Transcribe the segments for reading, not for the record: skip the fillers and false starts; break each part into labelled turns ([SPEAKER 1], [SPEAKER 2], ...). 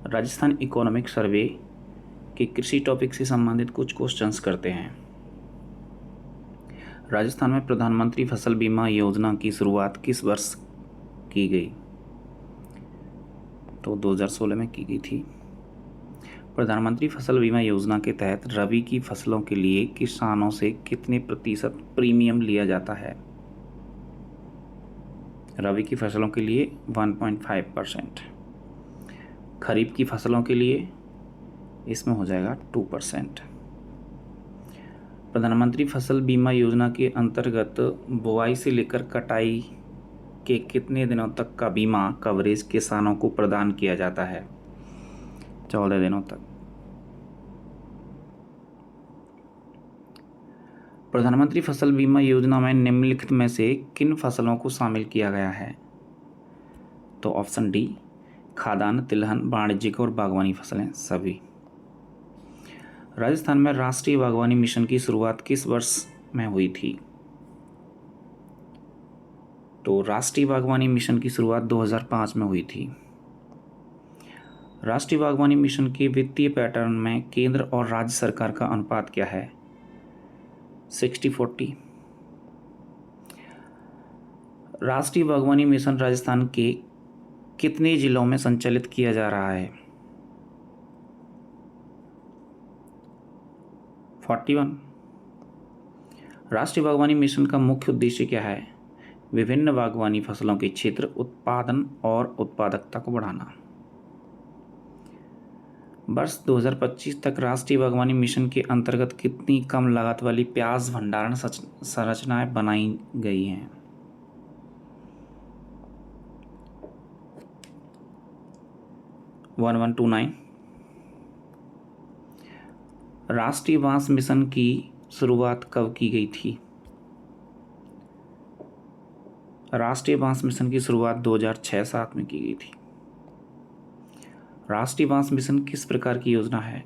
[SPEAKER 1] Rajasthan economic survey के कृषि topic से संबंधित कुछ क्वेश्चंस करते हैं। राजस्थान में प्रधानमंत्री फसल बीमा योजना की शुरुआत किस वर्ष की गई? तो 2016 में की गई थी। प्रधानमंत्री फसल बीमा योजना के तहत रबी की फसलों के लिए किसानों से कितने प्रतिशत प्रीमियम लिया जाता है? रबी की फसलों के लिए 1.5%। खरीफ की फसलों के लिए इसमें हो जाएगा 2%। प्रधानमंत्री फसल बीमा योजना के अंतर्गत बुआई से लेकर कटाई के कितने दिनों तक का बीमा कवरेज किसानों को प्रदान किया जाता है? 14 दिनों तक। प्रधानमंत्री फसल बीमा योजना में निम्नलिखित में से किन फसलों को शामिल किया गया है? तो ऑप्शन डी, खाद्यान्न, तिलहन, वाणिज्यिक और बागवानी फसलें सभी। राजस्थान में राष्ट्रीय बागवानी मिशन की शुरुआत किस वर्ष में हुई थी? तो राष्ट्रीय बागवानी मिशन की शुरुआत 2005 में हुई थी। राष्ट्रीय बागवानी मिशन के वित्तीय पैटर्न में केंद्र और राज्य सरकार का अनुपात क्या है? 60-40। राष्ट्रीय बागवानी मिशन राजस्थान के कितने जिलों में संचालित किया जा रहा है? 41। राष्ट्रीय बागवानी मिशन का मुख्य उद्देश्य क्या है? विभिन्न बागवानी फसलों के क्षेत्र, उत्पादन और उत्पादकता को बढ़ाना। वर्ष 2025 तक राष्ट्रीय बागवानी मिशन के अंतर्गत कितनी कम लागत वाली प्याज भंडारण संरचनाएं बनाई गई हैं? $1129। राष्ट्रीय बांस मिशन की शुरुआत कब की गई थी? राष्ट्रीय बांस मिशन की शुरुआत 2006-07 में की गई थी। राष्ट्रीय बांस मिशन किस प्रकार की योजना है?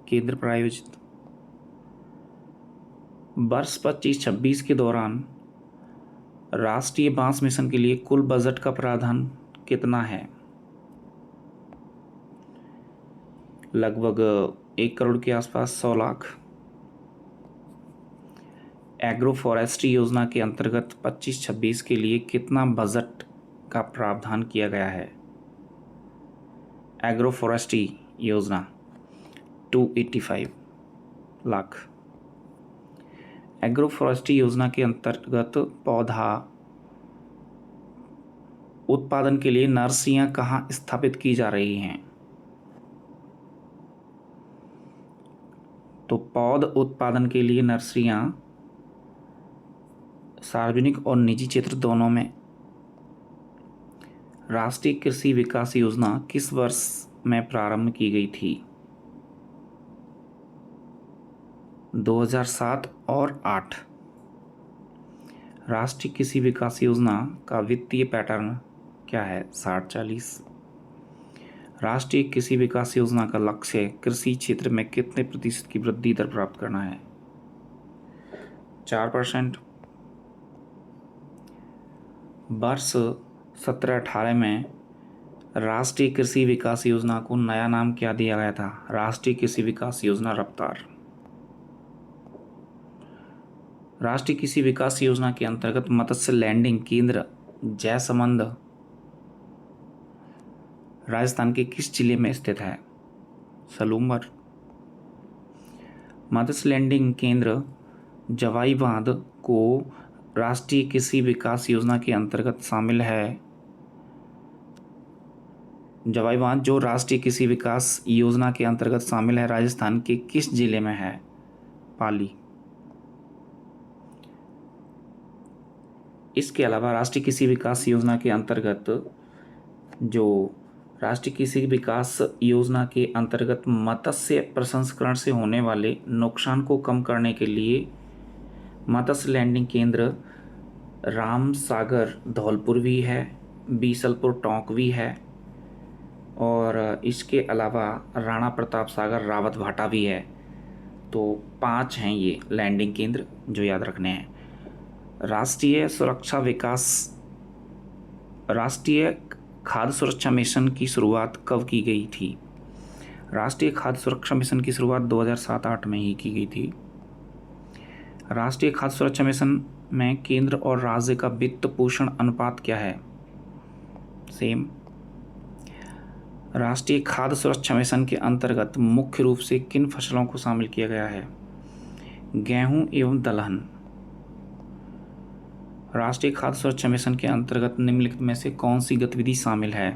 [SPEAKER 1] केंद्र प्रायोजित। वर्ष 25-26 के दौरान राष्ट्रीय बांस मिशन के लिए कुल बजट का प्रावधान कितना है? लगभग 1 करोड़ के आसपास, 100 लाख। एग्रो फॉरेस्ट्री योजना के अंतर्गत 25-26 के लिए कितना बजट का प्रावधान किया गया है? एग्रो फॉरेस्ट्री योजना 285 लाख। एग्रो फॉरेस्ट्री योजना के अंतर्गत पौधा उत्पादन के लिए नर्सरियां कहाँ स्थापित की जा रही हैं? तो पौध उत्पादन के लिए नर्सरियां सार्वजनिक और निजी क्षेत्र दोनों में। राष्ट्रीय कृषि विकास योजना किस वर्ष में प्रारंभ की गई थी? 2007 और 8। राष्ट्रीय कृषि विकास योजना का वित्तीय पैटर्न क्या है? 60-40। राष्ट्रीय कृषि विकास योजना का लक्ष्य कृषि क्षेत्र में कितने प्रतिशत की वृद्धि दर प्राप्त करना है? 4%। वर्ष 17-18 में राष्ट्रीय कृषि विकास योजना को नया नाम क्या दिया गया था? राष्ट्रीय कृषि विकास योजना रफ्तार। राष्ट्रीय कृषि विकास योजना के अंतर्गत मत्स्य लैंडिंग केंद्र जयसमंद राजस्थान के किस जिले में स्थित है? सलूमर। मत्स्य लैंडिंग केंद्र जवाई बांध को राष्ट्रीय कृषि विकास योजना के अंतर्गत शामिल है। जवाई बांध जो राष्ट्रीय कृषि विकास योजना के अंतर्गत शामिल है, राजस्थान के किस जिले में है? पाली। इसके अलावा राष्ट्रीय कृषि विकास योजना के अंतर्गत राष्ट्रीय कृषि विकास योजना के अंतर्गत मत्स्य प्रसंस्करण से होने वाले नुकसान को कम करने के लिए मत्स्य लैंडिंग केंद्र राम सागर धौलपुर भी है, बीसलपुर टोंक भी है और इसके अलावा राणा प्रताप सागर रावत भाटा भी है। तो 5 हैं ये लैंडिंग केंद्र जो याद रखने हैं। राष्ट्रीय खाद्य सुरक्षा मिशन की शुरुआत कब की गई थी? राष्ट्रीय खाद्य सुरक्षा मिशन की शुरुआत 2007-8 में ही की गई थी। राष्ट्रीय खाद्य सुरक्षा मिशन में केंद्र और राज्य का वित्त पोषण अनुपात क्या है? सेम। राष्ट्रीय खाद्य सुरक्षा मिशन के अंतर्गत मुख्य रूप से किन फसलों को शामिल किया गया है? गेहूं एवं दलहन। राष्ट्रीय खाद्य सुरक्षा मिशन के अंतर्गत निम्नलिखित में से कौन सी गतिविधि शामिल है?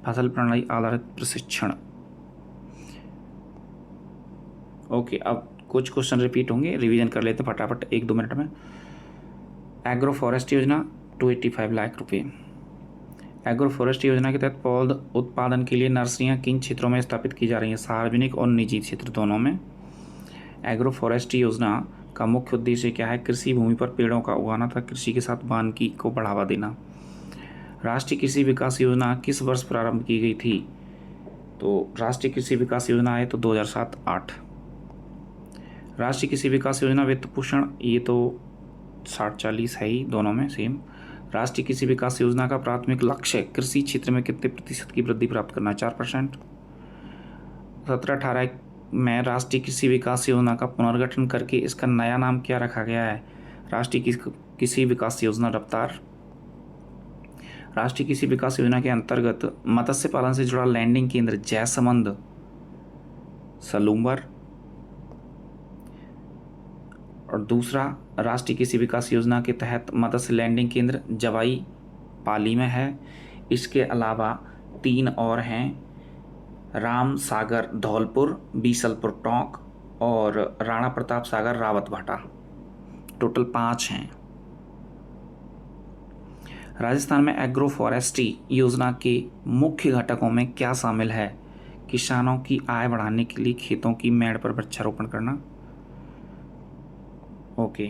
[SPEAKER 1] फसल प्रणाली आधारित प्रशिक्षण। ओके, अब कुछ क्वेश्चन रिपीट होंगे, रिवीजन कर लेते फटाफट 1-2 मिनट में। एग्रो फॉरेस्ट योजना 285 लाख रुपए। एग्रो फॉरेस्ट योजना के तहत पौध उत्पादन के लिए नर्सरियां किन क्षेत्रों में स्थापित की जा रही हैं? सार्वजनिक और निजी क्षेत्र दोनों में। एग्रो फॉरेस्ट योजना का मुख्य उद्देश्य क्या है? कृषि भूमि पर पेड़ों का उगाना तथा कृषि के साथ वानिकी को बढ़ावा देना। राष्ट्रीय कृषि विकास योजना किस वर्ष प्रारंभ की गई थी? तो राष्ट्रीय कृषि विकास योजना है तो 2007-8। राष्ट्रीय कृषि विकास योजना वित्त पोषण, ये तो 60-40 है ही, दोनों में सेम। राष्ट्रीय कृषि विकास योजना का प्राथमिक लक्ष्य कृषि क्षेत्र में कितने प्रतिशत की वृद्धि प्राप्त करना है? 4%। 17-18 में राष्ट्रीय कृषि विकास योजना का पुनर्गठन करके इसका नया नाम क्या रखा गया है? राष्ट्रीय कृषि विकास योजना रफ्तार। राष्ट्रीय कृषि विकास योजना के अंतर्गत मत्स्य पालन से जुड़ा लैंडिंग केंद्र जयसमंद सलूम्बर। और दूसरा, राष्ट्रीय कृषि विकास योजना के तहत मत्स्य लैंडिंग केंद्र जवाई पाली में है। इसके अलावा 3 और हैं, राम सागर धौलपुर, बीसलपुर टोंक और राणा प्रताप सागर रावतभाटा। टोटल 5 हैं। राजस्थान में एग्रो फॉरेस्ट्री योजना के मुख्य घटकों में क्या शामिल है? किसानों की आय बढ़ाने के लिए खेतों की मेड़ पर वृक्षारोपण करना। ओके।